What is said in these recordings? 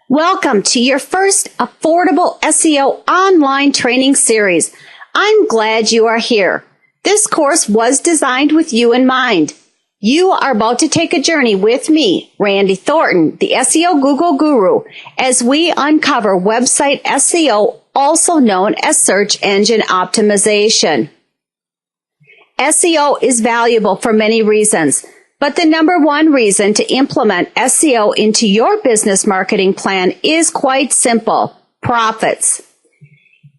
Welcome to your first affordable SEO online training series. I'm glad you are here. This course was designed with you in mind. You are about to take a journey with me, Randy Thornton, the SEO Google Guru, as we uncover website SEO, also known as search engine optimization. SEO is valuable for many reasons. But the number one reason to implement SEO into your business marketing plan is quite simple: profits.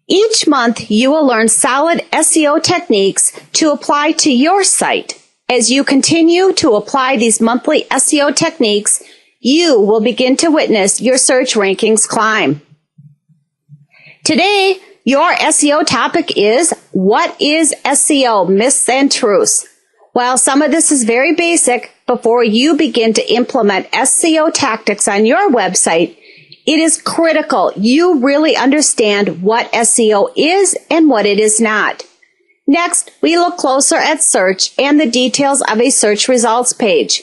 Each month, you will learn solid SEO techniques to apply to your site. As you continue to apply these monthly SEO techniques, you will begin to witness your search rankings climb. Today, your SEO topic is, what is SEO? Myths and truths. While some of this is very basic, before you begin to implement SEO tactics on your website, it is critical you really understand what SEO is and what it is not. Next, we look closer at search and the details of a search results page.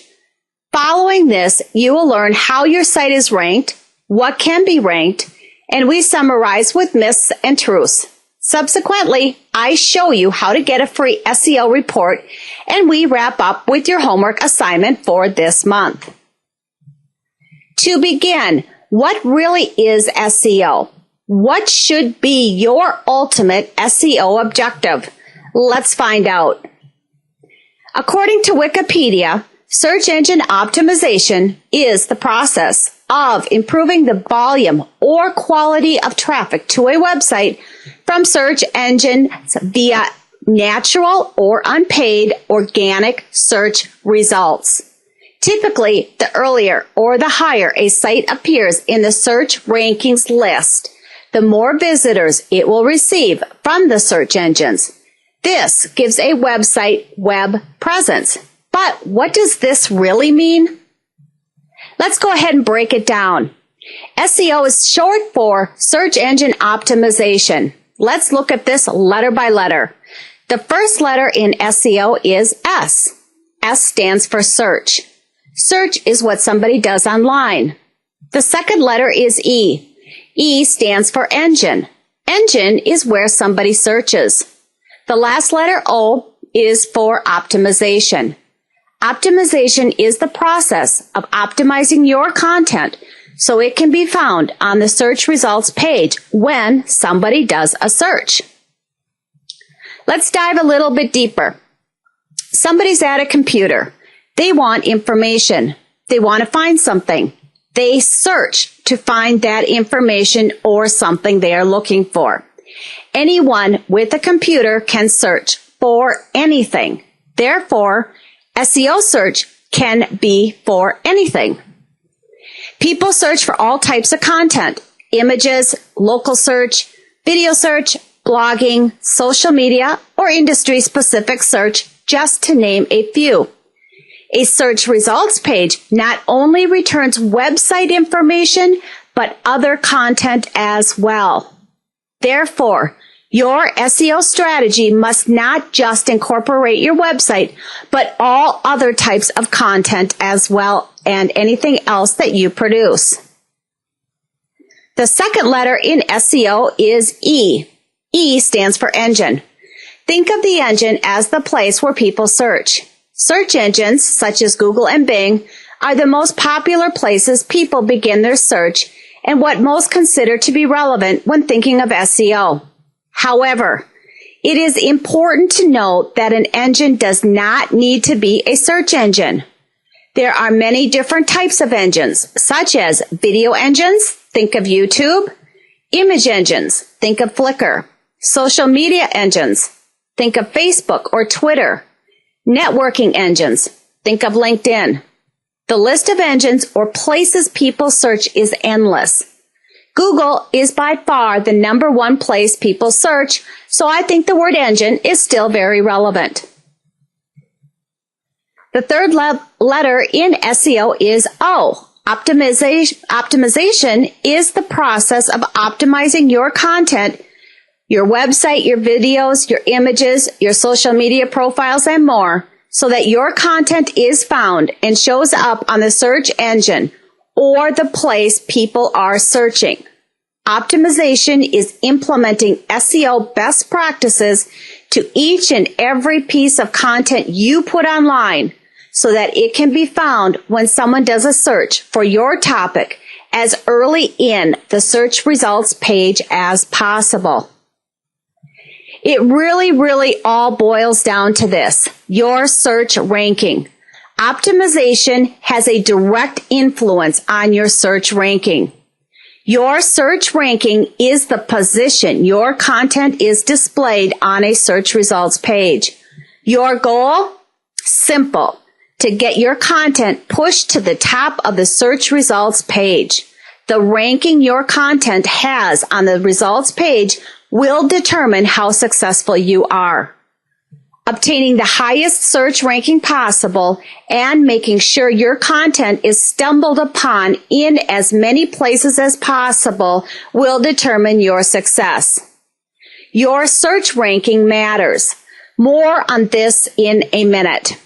Following this, you will learn how your site is ranked, what can be ranked, and we summarize with myths and truths. Subsequently, I show you how to get a free SEO report, and we wrap up with your homework assignment for this month. To begin, what really is SEO? What should be your ultimate SEO objective? Let's find out. According to Wikipedia, search engine optimization is the process of improving the volume or quality of traffic to a website from search engines via natural or unpaid organic search results. Typically, the earlier or the higher a site appears in the search rankings list, the more visitors it will receive from the search engines. This gives a website web presence. But what does this really mean? Let's go ahead and break it down. SEO is short for search engine optimization. Let's look at this letter by letter. The first letter in SEO is S. S stands for search. Search is what somebody does online. The second letter is E. E stands for engine. Engine is where somebody searches. The last letter O is for optimization. Optimization is the process of optimizing your content so it can be found on the search results page when somebody does a search. Let's dive a little bit deeper. Somebody's at a computer. They want information. They want to find something. They search to find that information or something they are looking for. Anyone with a computer can search for anything. Therefore, SEO search can be for anything. People search for all types of content: images, local search, video search, blogging, social media, or industry-specific search, just to name a few. A search results page not only returns website information, but other content as well. Therefore, your SEO strategy must not just incorporate your website, but all other types of content as well, and anything else that you produce. The second letter in SEO is E. E stands for engine. Think of the engine as the place where people search. Search engines, such as Google and Bing, are the most popular places people begin their search and what most consider to be relevant when thinking of SEO. However, it is important to note that an engine does not need to be a search engine. There are many different types of engines, such as video engines, think of YouTube; image engines, think of Flickr; social media engines, think of Facebook or Twitter; networking engines, think of LinkedIn. The list of engines or places people search is endless. Google is by far the number one place people search, so I think the word engine is still very relevant. The third letter in SEO is O. Optimization is the process of optimizing your content, your website, your videos, your images, your social media profiles, and more, so that your content is found and shows up on the search engine or the place people are searching. Optimization is implementing SEO best practices to each and every piece of content you put online so that it can be found when someone does a search for your topic as early in the search results page as possible. It really all boils down to this: your search ranking. Optimization has a direct influence on your search ranking. Your search ranking is the position your content is displayed on a search results page. Your goal? Simple: to get your content pushed to the top of the search results page. The ranking your content has on the results page will determine how successful you are. Obtaining the highest search ranking possible and making sure your content is stumbled upon in as many places as possible will determine your success. Your search ranking matters. More on this in a minute.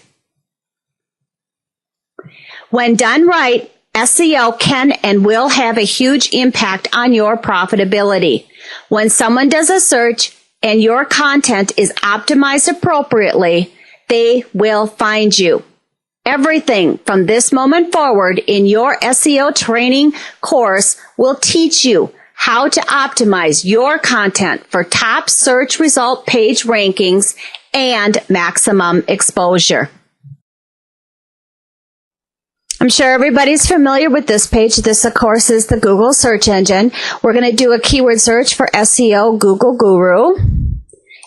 When done right, SEO can and will have a huge impact on your profitability. When someone does a search and your content is optimized appropriately, they will find you. Everything from this moment forward in your SEO training course will teach you how to optimize your content for top search result page rankings and maximum exposure. I'm sure everybody's familiar with this page. This, of course, is the Google search engine. We're going to do a keyword search for SEO Google Guru.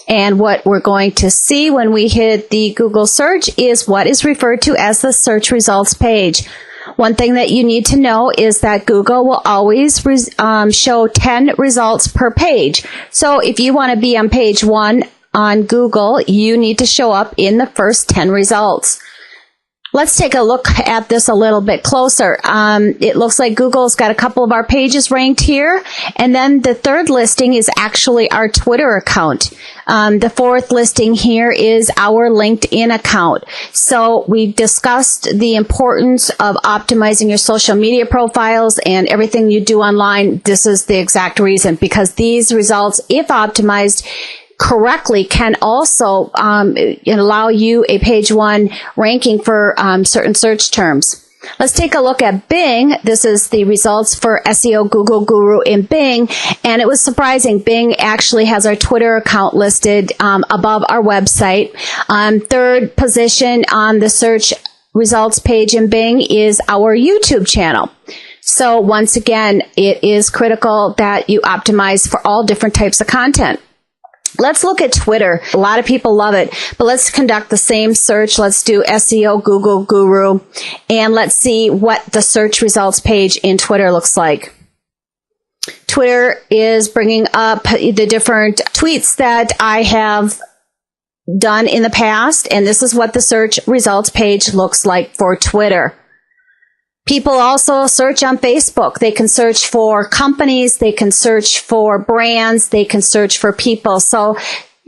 And what we're going to see when we hit the Google search is what is referred to as the search results page. One thing that you need to know is that Google will always show 10 results per page. So if you want to be on page 1 on Google, you need to show up in the first 10 results. Let's take a look at this a little bit closer. It looks like Google's got a couple of our pages ranked here. And then the third listing is actually our Twitter account. The fourth listing here is our LinkedIn account. So we discussed the importance of optimizing your social media profiles and everything you do online. This is the exact reason, because these results, if optimized correctly, can also allow you a page 1 ranking for certain search terms. Let's take a look at Bing. This is the results for SEO Google Guru in Bing, and it was surprising. Bing actually has our Twitter account listed above our website. Third position on the search results page in Bing is our YouTube channel. So once again, it is critical that you optimize for all different types of content. Let's look at Twitter. A lot of people love it, but let's conduct the same search. Let's do SEO Google Guru, and let's see what the search results page in Twitter looks like. Twitter is bringing up the different tweets that I have done in the past, and this is what the search results page looks like for Twitter. People also search on Facebook. They can search for companies, they can search for brands, they can search for people. So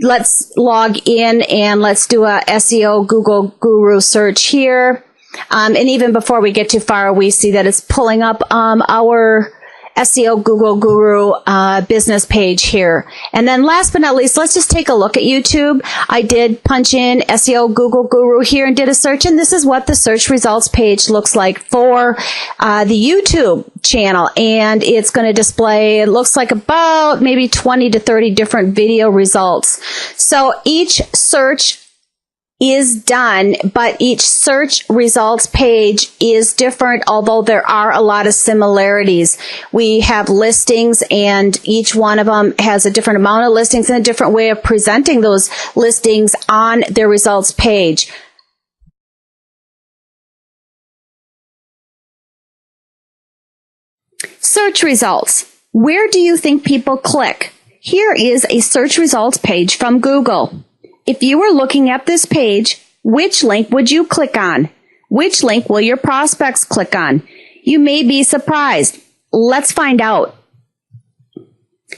let's log in and let's do a SEO Google Guru search here. And even before we get too far, we see that it's pulling up our SEO Google Guru business page here. And then last but not least, let's just take a look at YouTube. I did punch in SEO Google Guru here and did a search, and this is what the search results page looks like for the YouTube channel. And it's going to display, it looks like about maybe 20 to 30 different video results. So each search is done, but each search results page is different, although there are a lot of similarities. We have listings, and each one of them has a different amount of listings and a different way of presenting those listings on their results page. Search results. Where do you think people click? Here is a search results page from Google. If you were looking at this page, which link would you click on? Which link will your prospects click on? You may be surprised. Let's find out.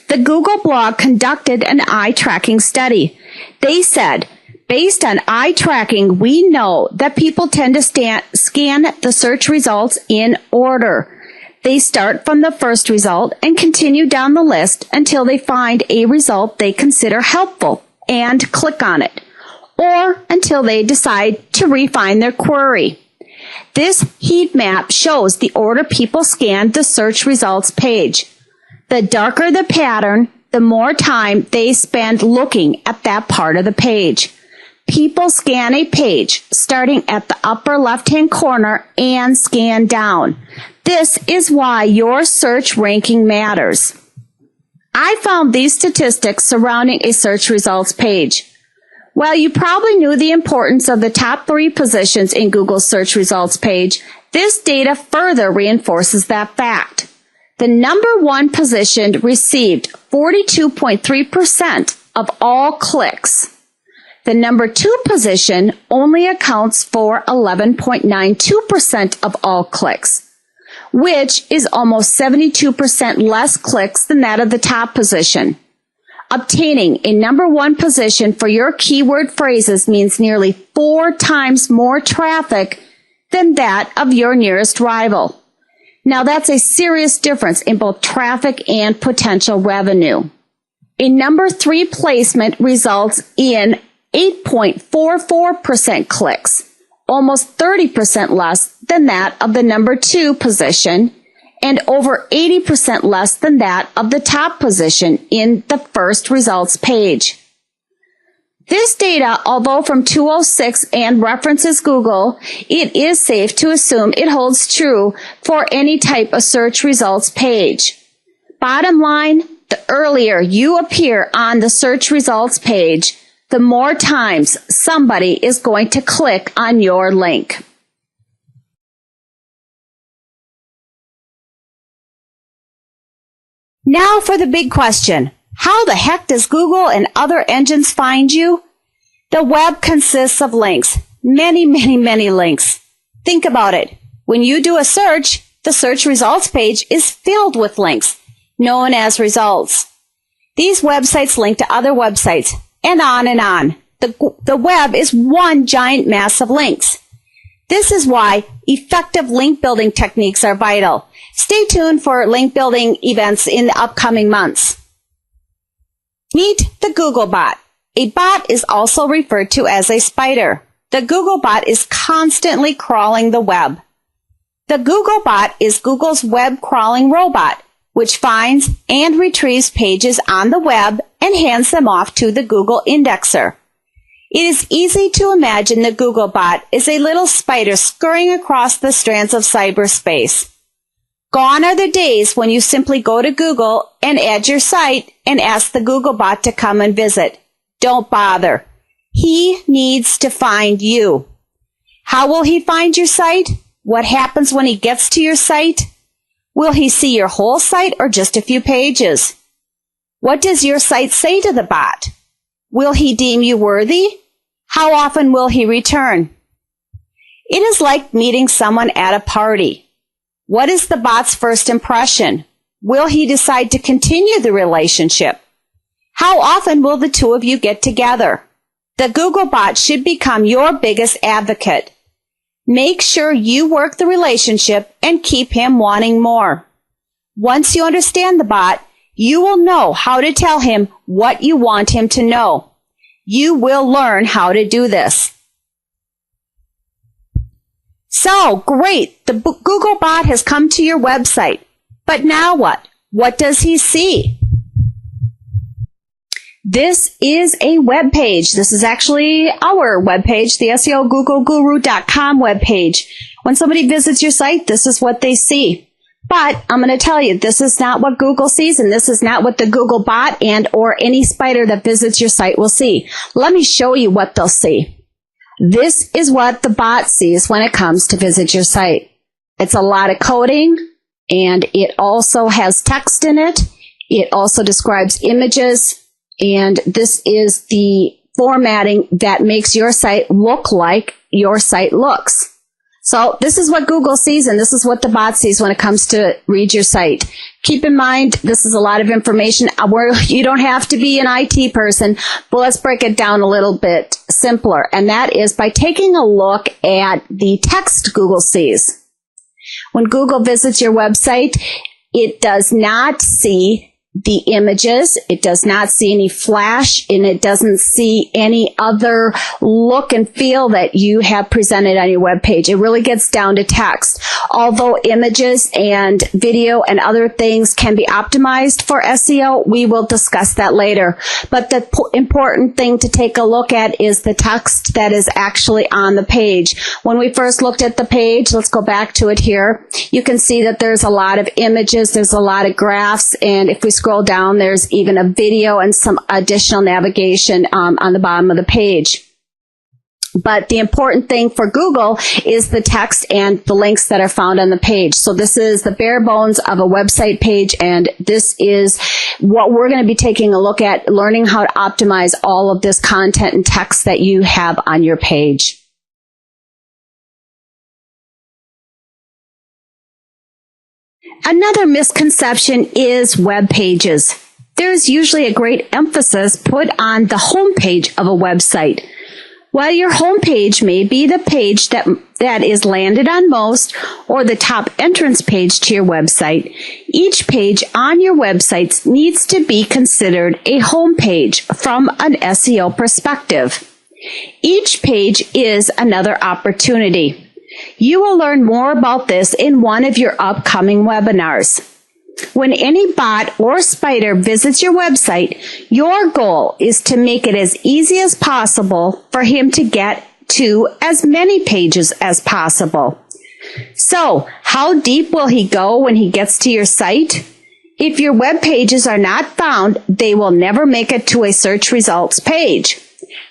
The Google blog conducted an eye tracking study. They said, based on eye tracking, we know that people tend to scan the search results in order. They start from the first result and continue down the list until they find a result they consider helpful and click on it, or until they decide to refine their query. This heat map shows the order people scan the search results page. The darker the pattern, the more time they spend looking at that part of the page. People scan a page starting at the upper left-hand corner and scan down. This is why your search ranking matters. I found these statistics surrounding a search results page. While you probably knew the importance of the top 3 positions in Google's search results page, this data further reinforces that fact. The number 1 position received 42.3% of all clicks. The number 2 position only accounts for 11.92% of all clicks, which is almost 72% less clicks than that of the top position. Obtaining a number 1 position for your keyword phrases means nearly 4 times more traffic than that of your nearest rival. Now that's a serious difference in both traffic and potential revenue. A number 3 placement results in 8.44% clicks, almost 30% less than that of the number 2 position, and over 80% less than that of the top position in the first results page. This data, although from 2006 and references Google, it is safe to assume it holds true for any type of search results page. Bottom line, the earlier you appear on the search results page, the more times somebody is going to click on your link. Now for the big question. How the heck does Google and other engines find you? The web consists of links. Many links. Think about it. When you do a search, the search results page is filled with links, known as results. These websites link to other websites, and on and on. The web is one giant mass of links. This is why effective link building techniques are vital. Stay tuned for link building events in the upcoming months. Meet the Google bot. A bot is also referred to as a spider. The Google bot is constantly crawling the web. The Google bot is Google's web crawling robot, which finds and retrieves pages on the web and hands them off to the Google indexer. It is easy to imagine the Google bot is a little spider scurrying across the strands of cyberspace. Gone are the days when you simply go to Google and add your site and ask the Google bot to come and visit. Don't bother. He needs to find you. How will he find your site? What happens when he gets to your site? Will he see your whole site or just a few pages? What does your site say to the bot? Will he deem you worthy? How often will he return? It is like meeting someone at a party. What is the bot's first impression? Will he decide to continue the relationship? How often will the two of you get together? The Google bot should become your biggest advocate. Make sure you work the relationship and keep him wanting more. Once you understand the bot, you will know how to tell him what you want him to know. You will learn how to do this. So, great, the Google bot has come to your website. But now what? What does he see? This is a web page. This is actually our web page, the SEOGoogleGuru.com web page. When somebody visits your site, this is what they see. But I'm going to tell you, this is not what Google sees, and this is not what the Google bot and or any spider that visits your site will see. Let me show you what they'll see. This is what the bot sees when it comes to visit your site. It's a lot of coding, and it also has text in it. It also describes images, and this is the formatting that makes your site look like your site looks. So this is what Google sees, and this is what the bot sees when it comes to read your site. Keep in mind, this is a lot of information where you don't have to be an IT person, but let's break it down a little bit simpler, and that is by taking a look at the text Google sees. When Google visits your website, it does not see the images, it does not see any flash, and it doesn't see any other look and feel that you have presented on your web page. It really gets down to text. Although images and video and other things can be optimized for SEO, we will discuss that later. But the important thing to take a look at is the text that is actually on the page. When we first looked at the page, let's go back to it here, you can see that there's a lot of images, there's a lot of graphs, and if we scroll down, there's even a video and some additional navigation on the bottom of the page. But the important thing for Google is the text and the links that are found on the page. So this is the bare bones of a website page, and this is what we're going to be taking a look at, learning how to optimize all of this content and text that you have on your page. Another misconception is web pages. There's usually a great emphasis put on the home page of a website. While your home page may be the page that is landed on most or the top entrance page to your website, each page on your website needs to be considered a home page from an SEO perspective. Each page is another opportunity. You will learn more about this in one of your upcoming webinars. When any bot or spider visits your website, your goal is to make it as easy as possible for him to get to as many pages as possible. So, how deep will he go when he gets to your site? If your web pages are not found, they will never make it to a search results page.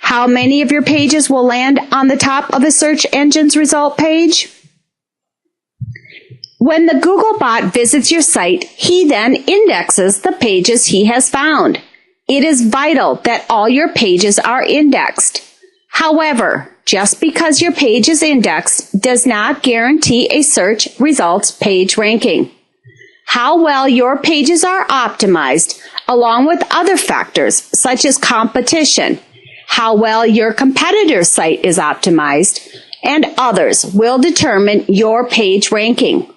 How many of your pages will land on the top of a search engine's result page? When the Google bot visits your site, he then indexes the pages he has found. It is vital that all your pages are indexed. However, just because your page is indexed does not guarantee a search results page ranking. How well your pages are optimized, along with other factors such as competition, how well your competitor's site is optimized, and others will determine your page ranking.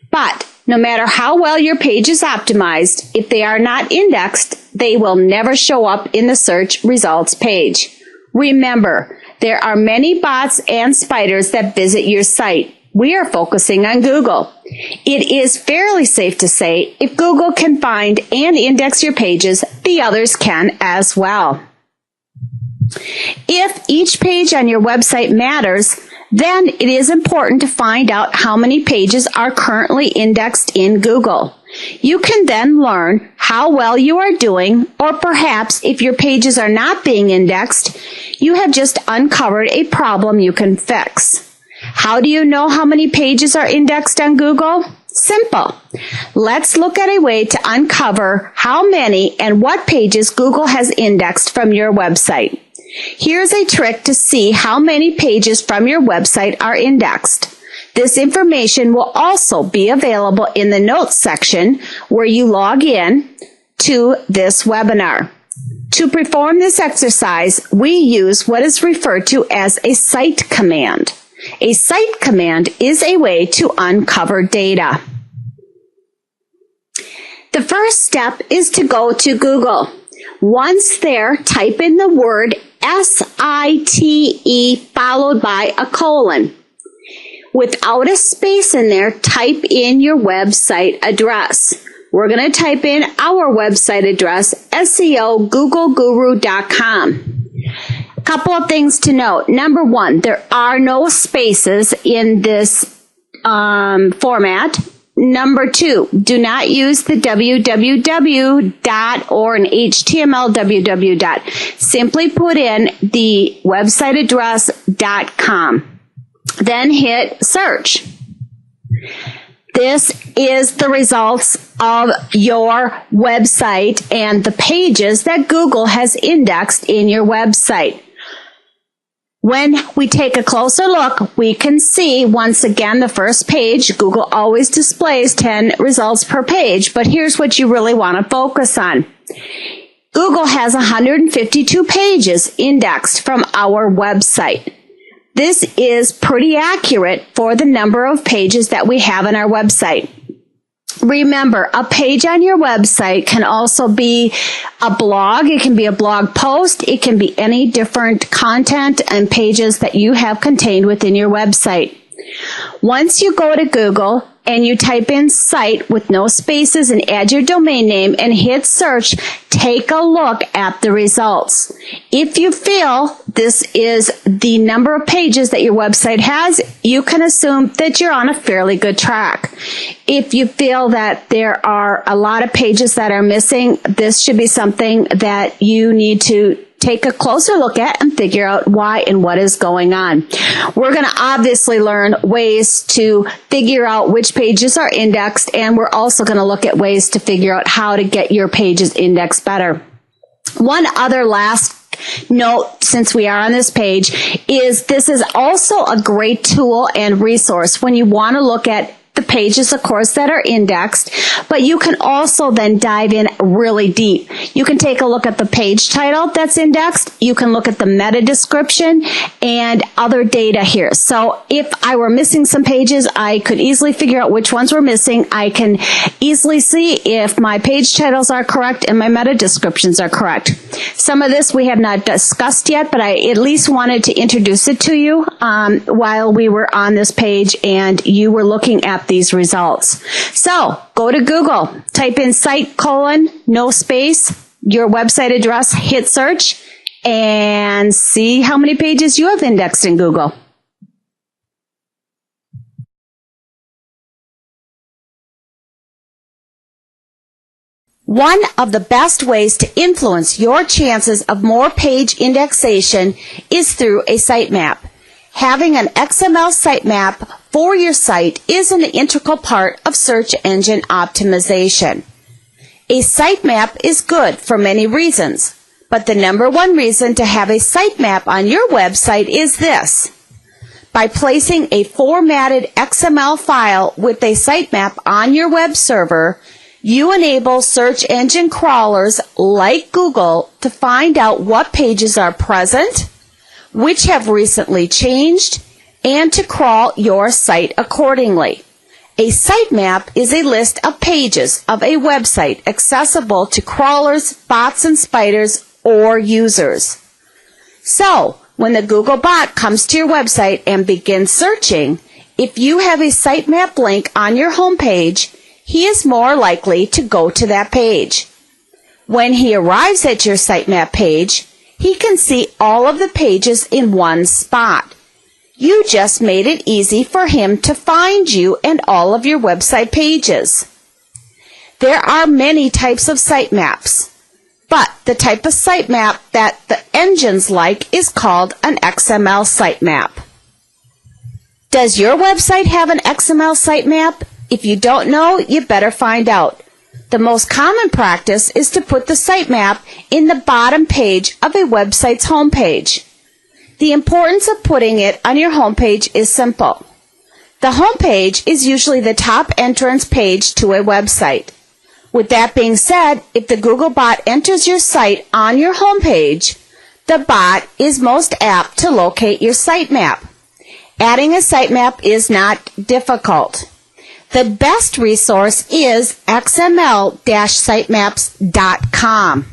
But no matter how well your page is optimized, if they are not indexed, they will never show up in the search results page. Remember, there are many bots and spiders that visit your site. We are focusing on Google. It is fairly safe to say if Google can find and index your pages, the others can as well. If each page on your website matters, then it is important to find out how many pages are currently indexed in Google. You can then learn how well you are doing, or perhaps if your pages are not being indexed, you have just uncovered a problem you can fix. How do you know how many pages are indexed on Google? Simple. Let's look at a way to uncover how many and what pages Google has indexed from your website. Here's a trick to see how many pages from your website are indexed. This information will also be available in the notes section where you log in to this webinar. To perform this exercise, we use what is referred to as a cite command. A cite command is a way to uncover data. The first step is to go to Google. Once there, type in the word SITE followed by a colon. Without a space in there, type in your website address. We're going to type in our website address, SEOGoogleGuru.com. A couple of things to note. Number one, there are no spaces in this format. Number two, do not use the www dot or an HTML www dot. Simply put in the website address .com. Then hit search. This is the results of your website and the pages that Google has indexed in your website. When we take a closer look, we can see, once again, the first page. Google always displays 10 results per page, but here's what you really want to focus on. Google has 152 pages indexed from our website. This is pretty accurate for the number of pages that we have on our website. Remember, a page on your website can also be a blog. It can be a blog post. It can be any different content and pages that you have contained within your website. Once you go to Google and you type in site with no spaces and add your domain name and hit search, take a look at the results. If you feel this is the number of pages that your website has, you can assume that you're on a fairly good track. If you feel that there are a lot of pages that are missing, this should be something that you need to take a closer look at and figure out why and what is going on. We're going to obviously learn ways to figure out which pages are indexed, and we're also going to look at ways to figure out how to get your pages indexed better. One other last note, since we are on this page, is this is also a great tool and resource when you want to look at the pages, of course, that are indexed, but you can also then dive in really deep. You can take a look at the page title that's indexed. You can look at the meta description and other data here. So if I were missing some pages, I could easily figure out which ones were missing. I can easily see if my page titles are correct and my meta descriptions are correct. Some of this we have not discussed yet, but I at least wanted to introduce it to you while we were on this page and you were looking at these results. So go to Google, type in site : no space, your website address, hit search, and see how many pages you have indexed in Google. One of the best ways to influence your chances of more page indexation is through a sitemap. Having an XML sitemap for your site is an integral part of search engine optimization. A sitemap is good for many reasons, but the number one reason to have a sitemap on your website is this. By placing a formatted XML file with a sitemap on your web server, you enable search engine crawlers like Google to find out what pages are present, which have recently changed, and to crawl your site accordingly. A sitemap is a list of pages of a website accessible to crawlers, bots, and spiders, or users. So, when the Google bot comes to your website and begins searching, if you have a sitemap link on your homepage, he is more likely to go to that page. When he arrives at your sitemap page, he can see all of the pages in one spot. You just made it easy for him to find you and all of your website pages. There are many types of sitemaps, but the type of sitemap that the engines like is called an XML sitemap. Does your website have an XML sitemap? If you don't know, you better find out. The most common practice is to put the sitemap in the bottom page of a website's homepage. The importance of putting it on your homepage is simple. The homepage is usually the top entrance page to a website. With that being said, if the Google bot enters your site on your homepage, the bot is most apt to locate your sitemap. Adding a sitemap is not difficult. The best resource is xml-sitemaps.com.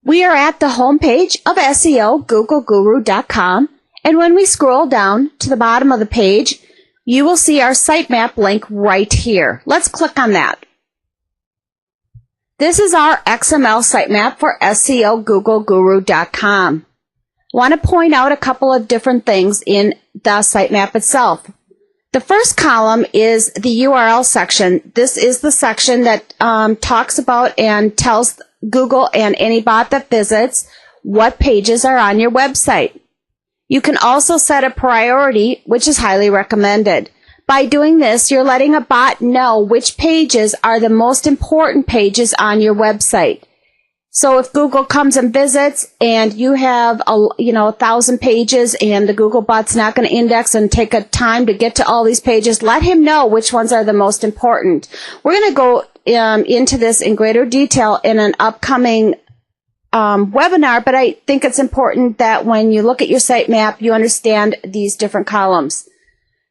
We are at the homepage of SEO, googleguru.com, and when we scroll down to the bottom of the page, you will see our sitemap link right here. Let's click on that. This is our XML sitemap for SEO, googleguru.com. I want to point out a couple of different things in the sitemap itself. The first column is the URL section. This is the section that talks about and tells Google and any bot that visits what pages are on your website. You can also set a priority, which is highly recommended. By doing this, you're letting a bot know which pages are the most important pages on your website. So if Google comes and visits and you have 1,000 pages and the Google bot's not going to index and take a time to get to all these pages, let him know which ones are the most important. We're going to go into this in greater detail in an upcoming webinar, but I think it's important that when you look at your sitemap, you understand these different columns.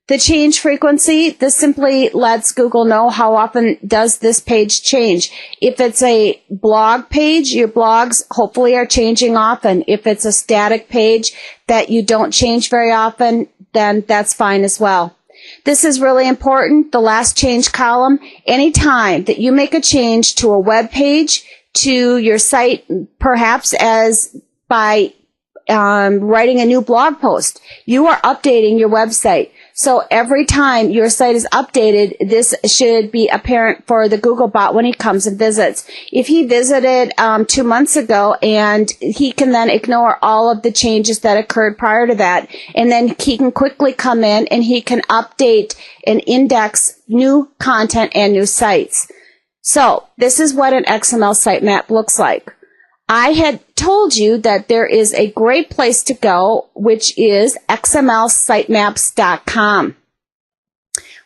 The change frequency, this simply lets Google know how often does this page change. If it's a blog page, your blogs hopefully are changing often. If it's a static page that you don't change very often, then that's fine as well. This is really important, the last change column. Anytime that you make a change to a web page, to your site, perhaps as by writing a new blog post, you are updating your website. So every time your site is updated, this should be apparent for the Google bot when he comes and visits. If he visited 2 months ago, and he can then ignore all of the changes that occurred prior to that, and then he can quickly come in and he can update and index new content and new sites. So this is what an XML sitemap looks like. I had told you that there is a great place to go, which is xmlsitemaps.com.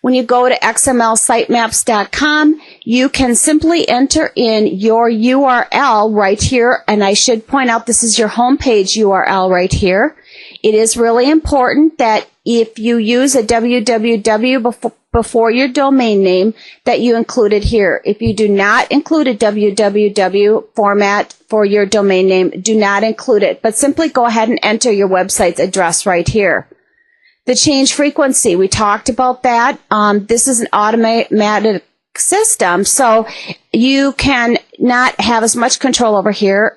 When you go to xmlsitemaps.com, you can simply enter in your URL right here, and I should point out this is your homepage URL right here. It is really important that if you use a www before your domain name, that you include it here. If you do not include a www format for your domain name, do not include it, but simply go ahead and enter your website's address right here. The change frequency, we talked about that. This is an automatic system, so you can not have as much control over here.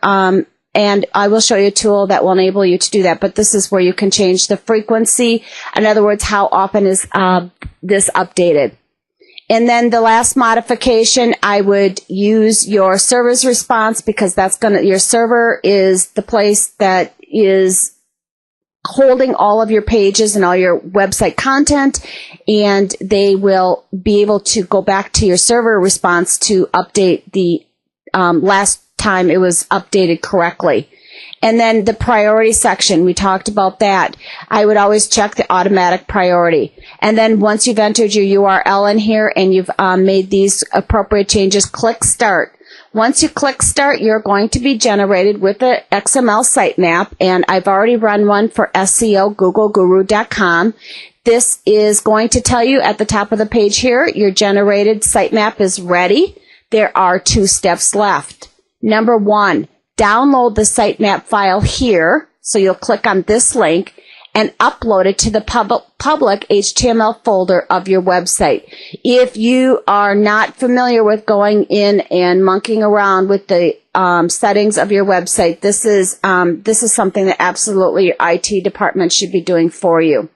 And I will show you a tool that will enable you to do that. But this is where you can change the frequency. In other words, how often is this updated. And then the last modification, I would use your server's response, because that's your server is the place that is holding all of your pages and all your website content. And they will be able to go back to your server response to update the last time it was updated correctly. And then the priority section, we talked about that. I would always check the automatic priority. And then once you've entered your URL in here and you've made these appropriate changes, click Start. Once you click Start, you're going to be generated with the XML sitemap, and I've already run one for SEO, GoogleGuru.com. This is going to tell you at the top of the page here, your generated sitemap is ready. There are 2 steps left. Number 1, download the sitemap file here. So you'll click on this link and upload it to the public HTML folder of your website. If you are not familiar with going in and monkeying around with the settings of your website, this is something that absolutely your IT department should be doing for you.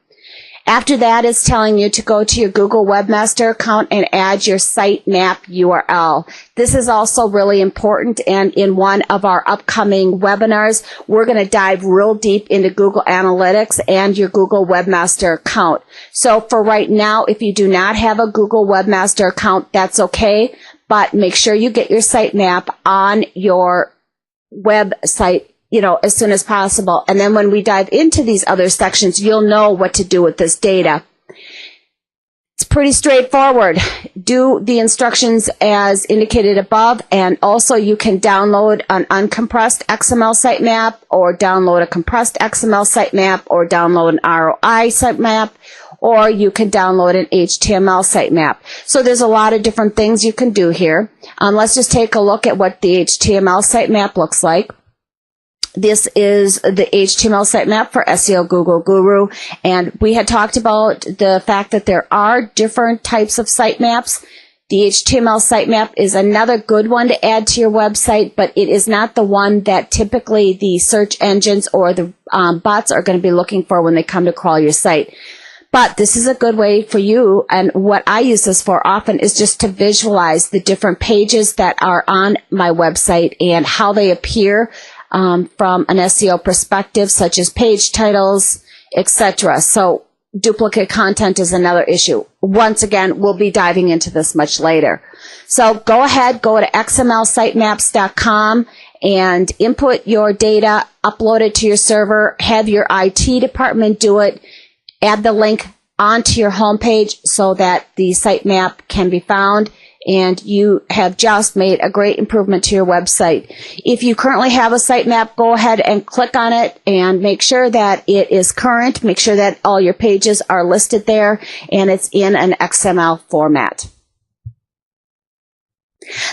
After that, it's telling you to go to your Google Webmaster account and add your sitemap URL. This is also really important, and in one of our upcoming webinars, we're going to dive real deep into Google Analytics and your Google Webmaster account. So for right now, if you do not have a Google Webmaster account, that's okay, but make sure you get your sitemap on your website as soon as possible. And then when we dive into these other sections, you'll know what to do with this data. It's pretty straightforward. Do the instructions as indicated above, and also you can download an uncompressed XML sitemap, or download a compressed XML sitemap, or download an ROI sitemap, or you can download an HTML sitemap. So there's a lot of different things you can do here. Let's just take a look at what the HTML sitemap looks like. This is the HTML sitemap for SEO Google Guru, and we had talked about the fact that there are different types of sitemaps. The HTML sitemap is another good one to add to your website, but it is not the one that typically the search engines or the bots are going to be looking for when they come to crawl your site. But this is a good way for you, and what I use this for often is just to visualize the different pages that are on my website and how they appear from an SEO perspective, such as page titles, etc. So duplicate content is another issue. Once again, we'll be diving into this much later. So go ahead, go to xmlsitemaps.com and input your data, upload it to your server, have your IT department do it, add the link onto your homepage so that the sitemap can be found, and you have just made a great improvement to your website. If you currently have a sitemap, go ahead and click on it and make sure that it is current. Make sure that all your pages are listed there and it's in an XML format.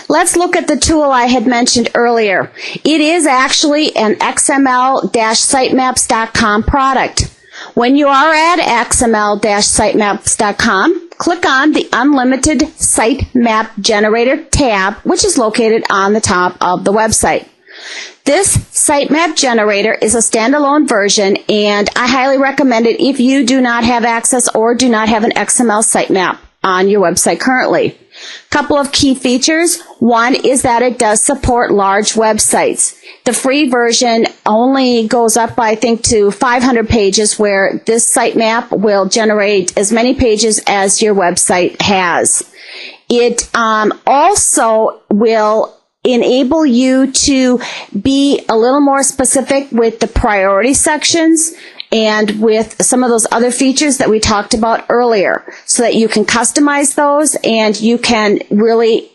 Let's look at the tool I had mentioned earlier. It is actually an XML-sitemaps.com product. When you are at XML-sitemaps.com, click on the Unlimited Sitemap Generator tab, which is located on the top of the website. This sitemap generator is a standalone version, and I highly recommend it if you do not have access or do not have an XML sitemap on your website currently. Couple of key features. One is that it does support large websites. The free version only goes up, I think, to 500 pages, where this sitemap will generate as many pages as your website has. It also will enable you to be a little more specific with the priority sections and with some of those other features that we talked about earlier, so that you can customize those and you can really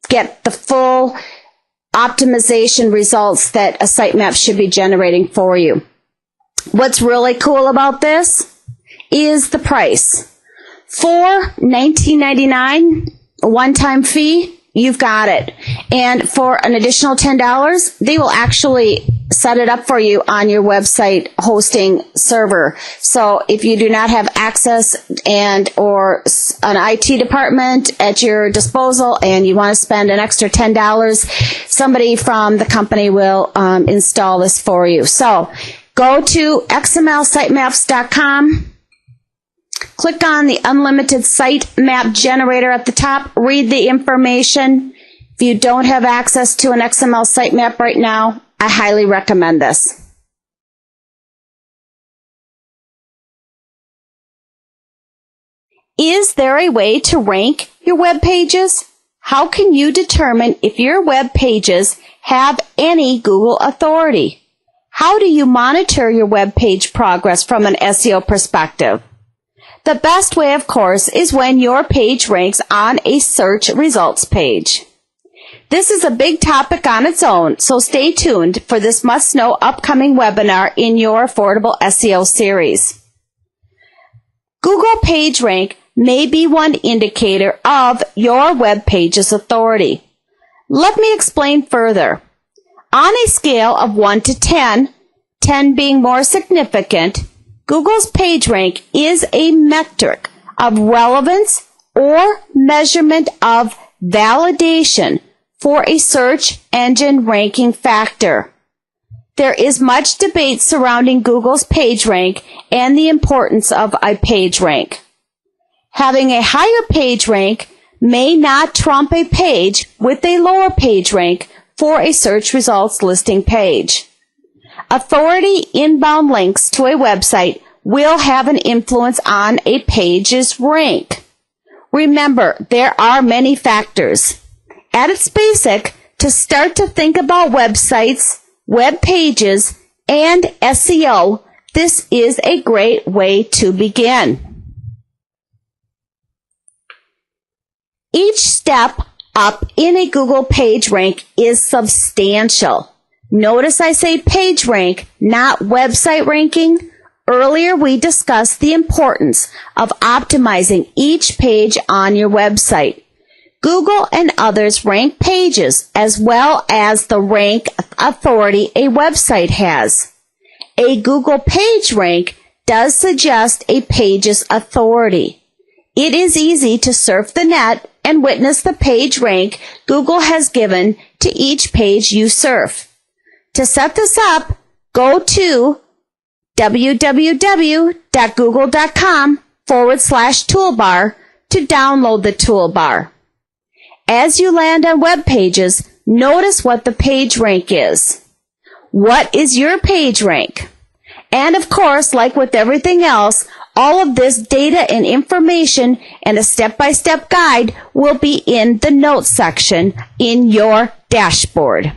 get the full optimization results that a sitemap should be generating for you. What's really cool about this is the price. For $19.99, a one-time fee, you've got it. And for an additional $10, they will actually set it up for you on your website hosting server. So if you do not have access or an IT department at your disposal and you want to spend an extra $10, somebody from the company will install this for you. So go to xmlsitemaps.com. Click on the Unlimited Sitemap Generator at the top. Read the information. If you don't have access to an XML sitemap right now, I highly recommend this. Is there a way to rank your web pages? How can you determine if your web pages have any Google authority? How do you monitor your web page progress from an SEO perspective? The best way, of course, is when your page ranks on a search results page. This is a big topic on its own, so stay tuned for this must-know upcoming webinar in your Affordable SEO series. Google PageRank may be one indicator of your web page's authority. Let me explain further. On a scale of 1 to 10, 10 being more significant, Google's PageRank is a metric of relevance or measurement of validation for a search engine ranking factor. There is much debate surrounding Google's PageRank and the importance of a PageRank. Having a higher PageRank may not trump a page with a lower PageRank for a search results listing page. Authority inbound links to a website will have an influence on a page's rank. Remember, there are many factors. At its basic, to start to think about websites, web pages, and SEO, this is a great way to begin. Each step up in a Google PageRank is substantial. Notice I say PageRank, not website ranking. Earlier we discussed the importance of optimizing each page on your website. Google and others rank pages as well as the rank authority a website has. A Google PageRank does suggest a page's authority. It is easy to surf the net and witness the page rank Google has given to each page you surf. To set this up, go to www.google.com/toolbar to download the toolbar. As you land on web pages, notice what the page rank is. What is your page rank? And of course, like with everything else, all of this data and information and a step-by-step guide will be in the notes section in your dashboard.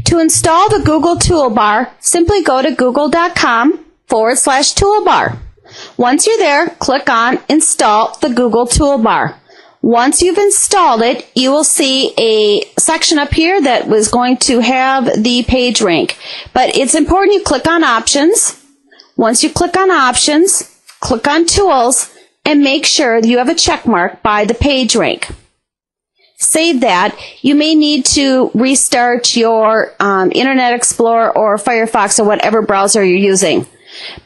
To install the Google Toolbar, simply go to google.com/toolbar. Once you're there, click on Install the Google Toolbar. Once you've installed it, you will see a section up here that was going to have the page rank. But it's important you click on Options. Once you click on Options, click on Tools, and make sure you have a check mark by the page rank. Save that. You may need to restart your Internet Explorer or Firefox or whatever browser you're using.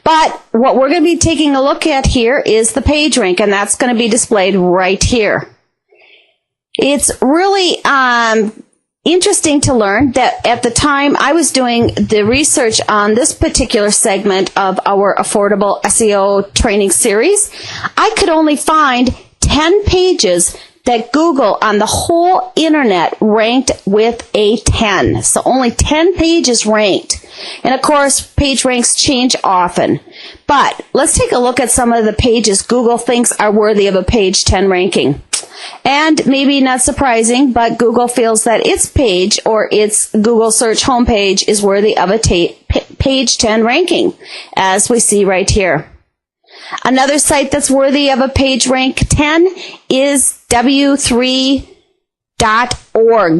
But what we're going to be taking a look at here is the page rank, and that's going to be displayed right here. It's really interesting to learn that at the time I was doing the research on this particular segment of our affordable SEO training series, I could only find 10 pages that Google on the whole internet ranked with a 10. So only 10 pages ranked. And of course, page ranks change often. But let's take a look at some of the pages Google thinks are worthy of a page 10 ranking. And maybe not surprising, but Google feels that its page or its Google search homepage is worthy of a page 10 ranking, as we see right here. Another site that's worthy of a page rank 10 is W3.org.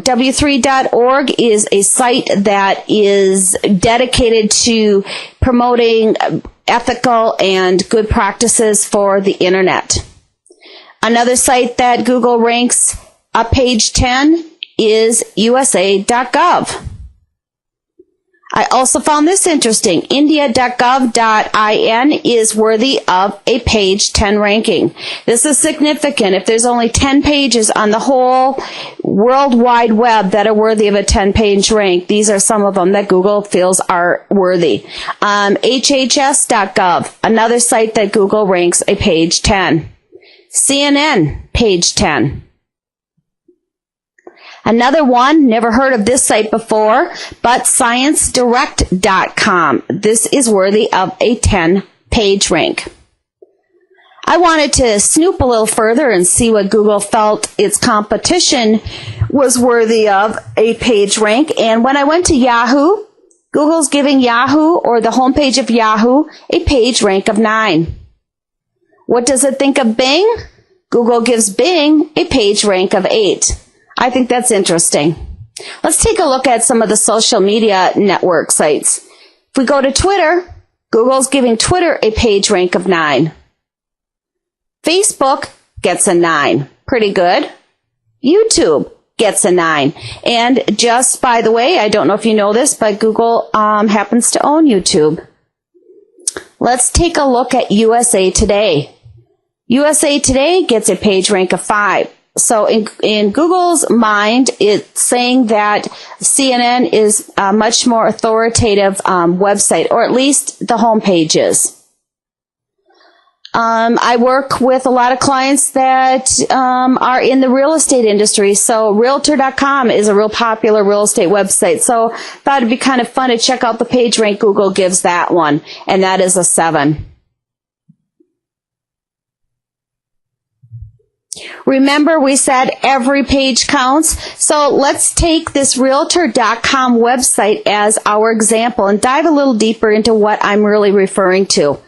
W3.org is a site that is dedicated to promoting ethical and good practices for the internet. Another site that Google ranks a page 10 is USA.gov. I also found this interesting. India.gov.in is worthy of a page 10 ranking. This is significant. If there's only 10 pages on the whole World Wide Web that are worthy of a 10-page rank, these are some of them that Google feels are worthy. HHS.gov, another site that Google ranks a page 10. CNN, page 10. Another one, never heard of this site before, but ScienceDirect.com. This is worthy of a 10-page rank. I wanted to snoop a little further and see what Google felt its competition was worthy of a page rank. And when I went to Yahoo, Google's giving Yahoo, or the homepage of Yahoo, a page rank of 9. What does it think of Bing? Google gives Bing a page rank of 8. I think that's interesting. Let's take a look at some of the social media network sites. If we go to Twitter, Google's giving Twitter a page rank of 9. Facebook gets a 9. Pretty good. YouTube gets a 9. And just by the way, I don't know if you know this, but Google happens to own YouTube. Let's take a look at USA Today. USA Today gets a page rank of 5. So in Google's mind, it's saying that CNN is a much more authoritative website, or at least the homepage is. I work with a lot of clients that are in the real estate industry. So Realtor.com is a real popular real estate website. So I thought it'd be kind of fun to check out the page rank Google gives that one. And that is a 7. Remember, we said every page counts. So let's take this Realtor.com website as our example and dive a little deeper into what I'm really referring to.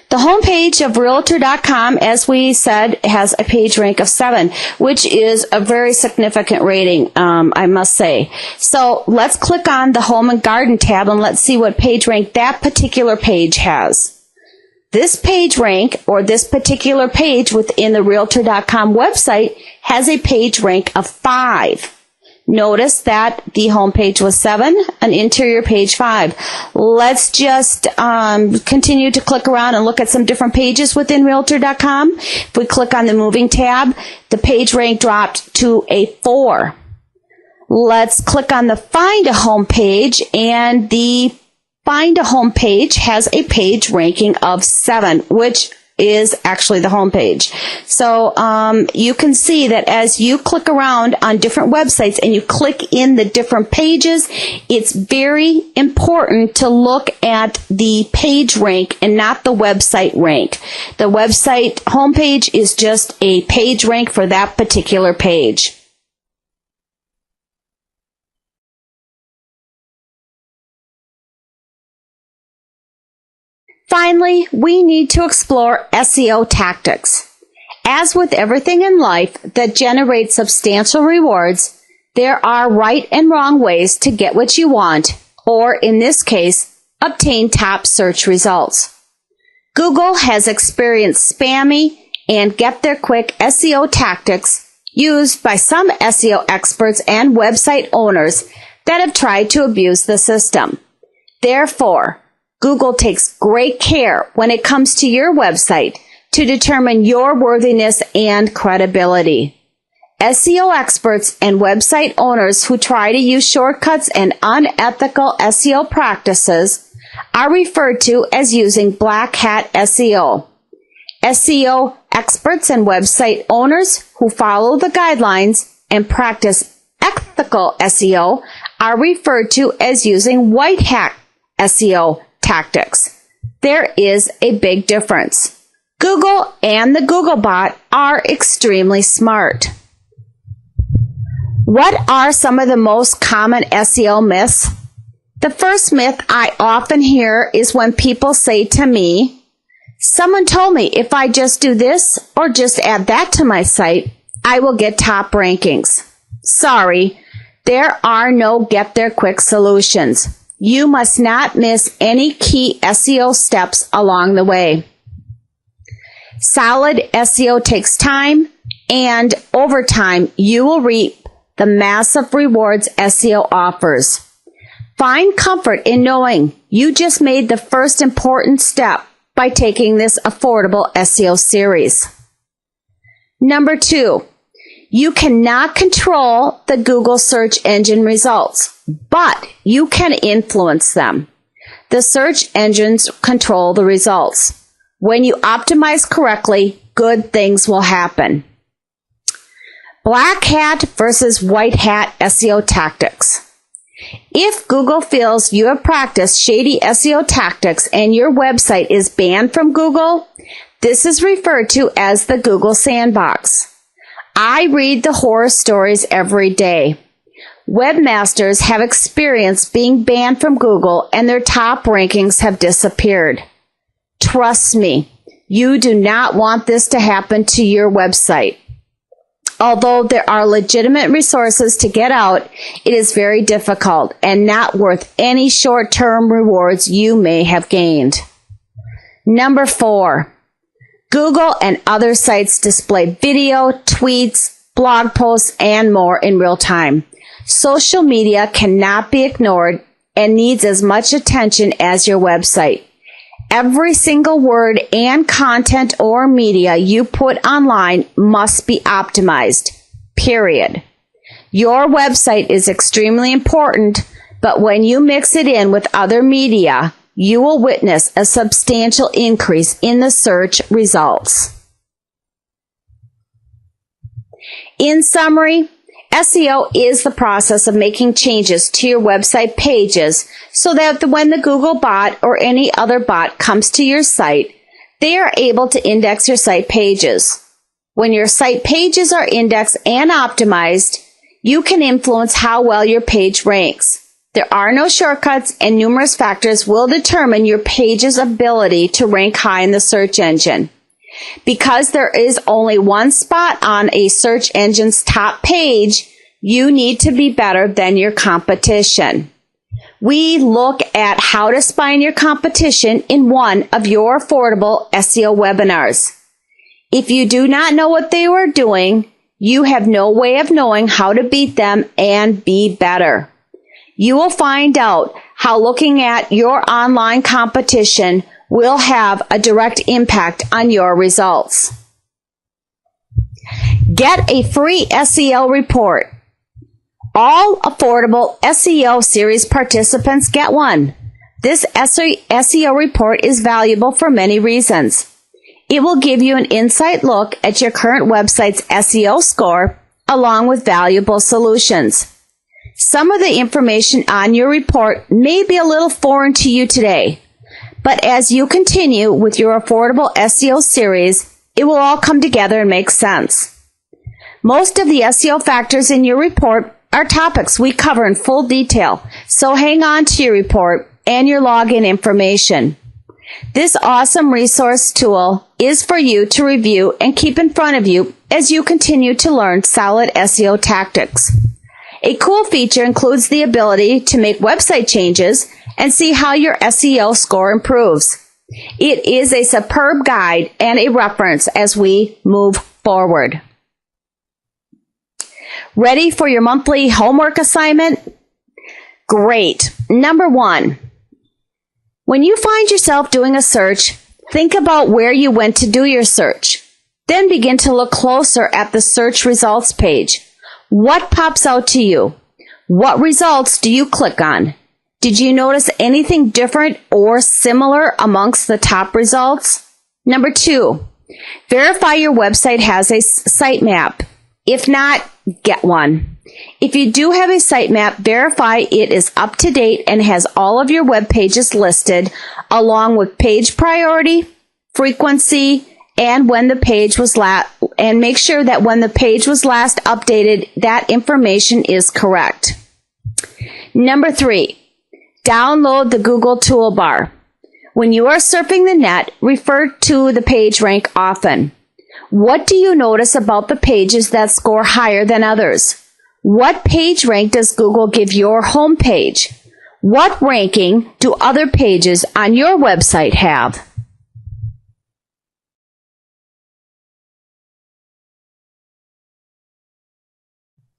The homepage of Realtor.com, as we said, has a page rank of 7, which is a very significant rating, I must say. So let's click on the Home and Garden tab and let's see what page rank that particular page has. This page rank, or this particular page within the Realtor.com website, has a page rank of 5. Notice that the home page was 7, an interior page 5. Let's just continue to click around and look at some different pages within Realtor.com. If we click on the moving tab, the page rank dropped to a 4. Let's click on the Find a Home page, and the Find a Home page has a page ranking of 7, which is actually the home page. So you can see that as you click around on different websites and you click in the different pages, it's very important to look at the page rank and not the website rank. The website homepage is just a page rank for that particular page. Finally, we need to explore SEO tactics. As with everything in life that generates substantial rewards, there are right and wrong ways to get what you want, or in this case, obtain top search results. Google has experienced spammy and get-there-quick SEO tactics used by some SEO experts and website owners that have tried to abuse the system. Therefore, Google takes great care when it comes to your website to determine your worthiness and credibility. SEO experts and website owners who try to use shortcuts and unethical SEO practices are referred to as using black hat SEO. SEO experts and website owners who follow the guidelines and practice ethical SEO are referred to as using white hat SEO tactics. There is a big difference. Google and the Googlebot are extremely smart. What are some of the most common SEO myths? The first myth I often hear is when people say to me, "Someone told me if I just do this or just add that to my site, I will get top rankings." Sorry, there are no get-there-quick solutions. You must not miss any key SEO steps along the way. Solid SEO takes time, and over time, you will reap the massive rewards SEO offers. Find comfort in knowing you just made the first important step by taking this affordable SEO series. Number 2, you cannot control the Google search engine results, but you can influence them. The search engines control the results. When you optimize correctly, good things will happen. Black hat versus white hat SEO tactics. If Google feels you have practiced shady SEO tactics and your website is banned from Google, this is referred to as the Google sandbox. I read the horror stories every day. Webmasters have experienced being banned from Google and their top rankings have disappeared. Trust me, you do not want this to happen to your website. Although there are legitimate resources to get out, it is very difficult and not worth any short-term rewards you may have gained. Number 4, Google and other sites display video, tweets, blog posts, and more in real time. Social media cannot be ignored and needs as much attention as your website. Every single word and content or media you put online must be optimized, period. Your website is extremely important, but when you mix it in with other media, you will witness a substantial increase in the search results. In summary, SEO is the process of making changes to your website pages so that when the Google bot or any other bot comes to your site, they are able to index your site pages. When your site pages are indexed and optimized, you can influence how well your page ranks. There are no shortcuts, and numerous factors will determine your page's ability to rank high in the search engine. Because there is only one spot on a search engine's top page, you need to be better than your competition. We look at how to spy on your competition in one of your affordable SEO webinars. If you do not know what they are doing, you have no way of knowing how to beat them and be better. You will find out how looking at your online competition will have a direct impact on your results. Get a free SEO report. All affordable SEO series participants get one. This SEO report is valuable for many reasons. It will give you an inside look at your current website's SEO score, along with valuable solutions. Some of the information on your report may be a little foreign to you today, but as you continue with your affordable SEO series, it will all come together and make sense. Most of the SEO factors in your report are topics we cover in full detail, so hang on to your report and your login information. This awesome resource tool is for you to review and keep in front of you as you continue to learn solid SEO tactics. A cool feature includes the ability to make website changes and see how your SEO score improves. It is a superb guide and a reference as we move forward. Ready for your monthly homework assignment? Great. Number 1. When you find yourself doing a search, think about where you went to do your search. Then begin to look closer at the search results page. What pops out to you? What results do you click on? Did you notice anything different or similar amongst the top results? Number 2, verify your website has a sitemap. If not, get one. If you do have a sitemap, verify it is up to date and has all of your web pages listed, along with page priority, frequency, and when the page was and make sure that when the page was last updated, that information is correct. Number 3, download the Google toolbar. When you are surfing the net, refer to the page rank often. What do you notice about the pages that score higher than others? What page rank does Google give your home page? What ranking do other pages on your website have?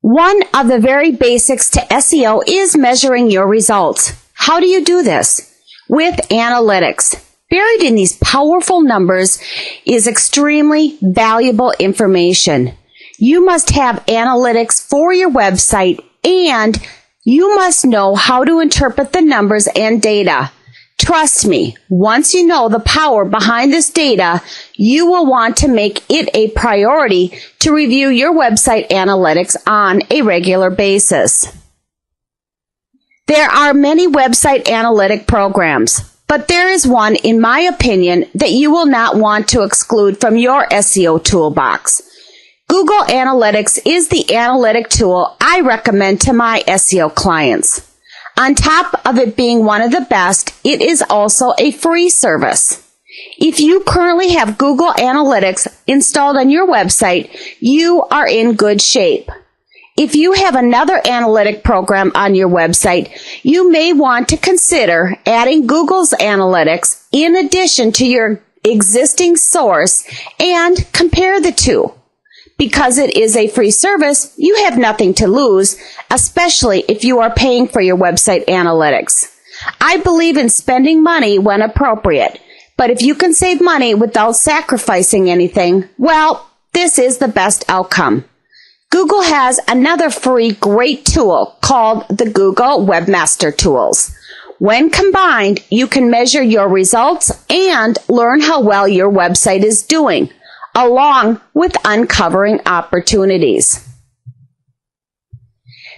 One of the very basics to SEO is measuring your results. How do you do this? With analytics. Buried in these powerful numbers is extremely valuable information. You must have analytics for your website, and you must know how to interpret the numbers and data. Trust me, once you know the power behind this data, you will want to make it a priority to review your website analytics on a regular basis. There are many website analytic programs, but there is one, in my opinion, that you will not want to exclude from your SEO toolbox. Google Analytics is the analytic tool I recommend to my SEO clients. On top of it being one of the best, it is also a free service. If you currently have Google Analytics installed on your website, you are in good shape. If you have another analytic program on your website, you may want to consider adding Google's Analytics in addition to your existing source and compare the two. Because it is a free service, you have nothing to lose, especially if you are paying for your website analytics. I believe in spending money when appropriate, but if you can save money without sacrificing anything, well, this is the best outcome. Google has another free great tool called the Google Webmaster Tools. When combined, you can measure your results and learn how well your website is doing, along with uncovering opportunities.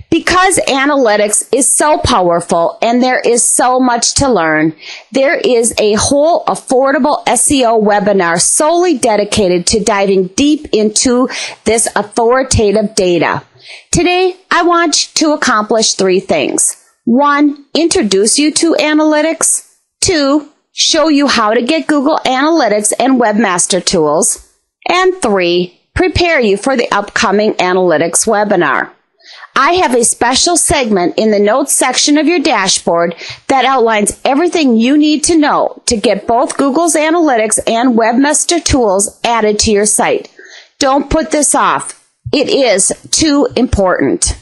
Because analytics is so powerful and there is so much to learn, there is a whole affordable SEO webinar solely dedicated to diving deep into this authoritative data. Today, I want to accomplish 3 things. 1, introduce you to analytics. 2, show you how to get Google Analytics and Webmaster Tools. And 3, prepare you for the upcoming analytics webinar. I have a special segment in the notes section of your dashboard that outlines everything you need to know to get both Google's Analytics and Webmaster Tools added to your site. Don't put this off. It is too important.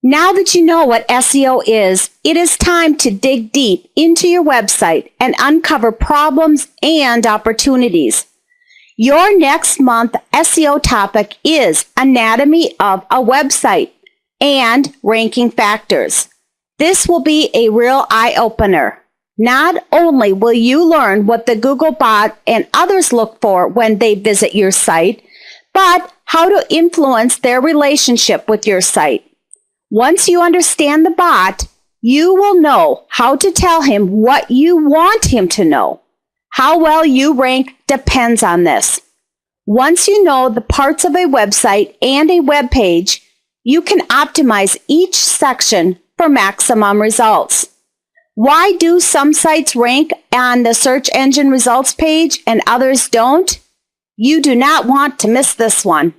Now that you know what SEO is, it is time to dig deep into your website and uncover problems and opportunities. Your next month SEO topic is Anatomy of a Website and Ranking Factors. This will be a real eye-opener. Not only will you learn what the Google bot and others look for when they visit your site, but how to influence their relationship with your site. Once you understand the bot, you will know how to tell him what you want him to know. How well you rank depends on this. Once you know the parts of a website and a web page, you can optimize each section for maximum results. Why do some sites rank on the search engine results page and others don't? You do not want to miss this one.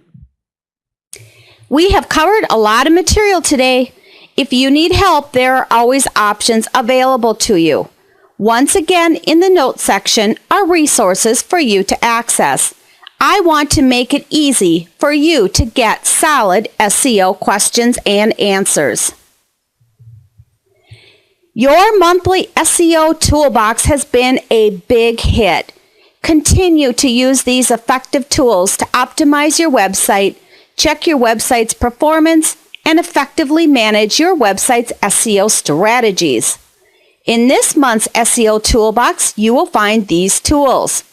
We have covered a lot of material today. If you need help, there are always options available to you. Once again, in the notes section are resources for you to access. I want to make it easy for you to get solid SEO questions and answers. Your monthly SEO toolbox has been a big hit. Continue to use these effective tools to optimize your website, check your website's performance, and effectively manage your website's SEO strategies. In this month's SEO toolbox, you will find these tools.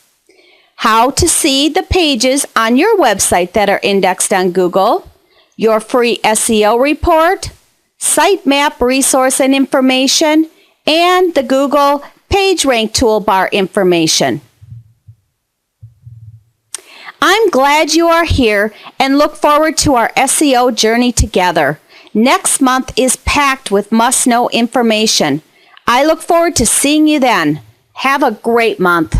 How to see the pages on your website that are indexed on Google, your free SEO report, sitemap resource and information, and the Google PageRank toolbar information. I'm glad you are here and look forward to our SEO journey together. Next month is packed with must-know information. I look forward to seeing you then. Have a great month.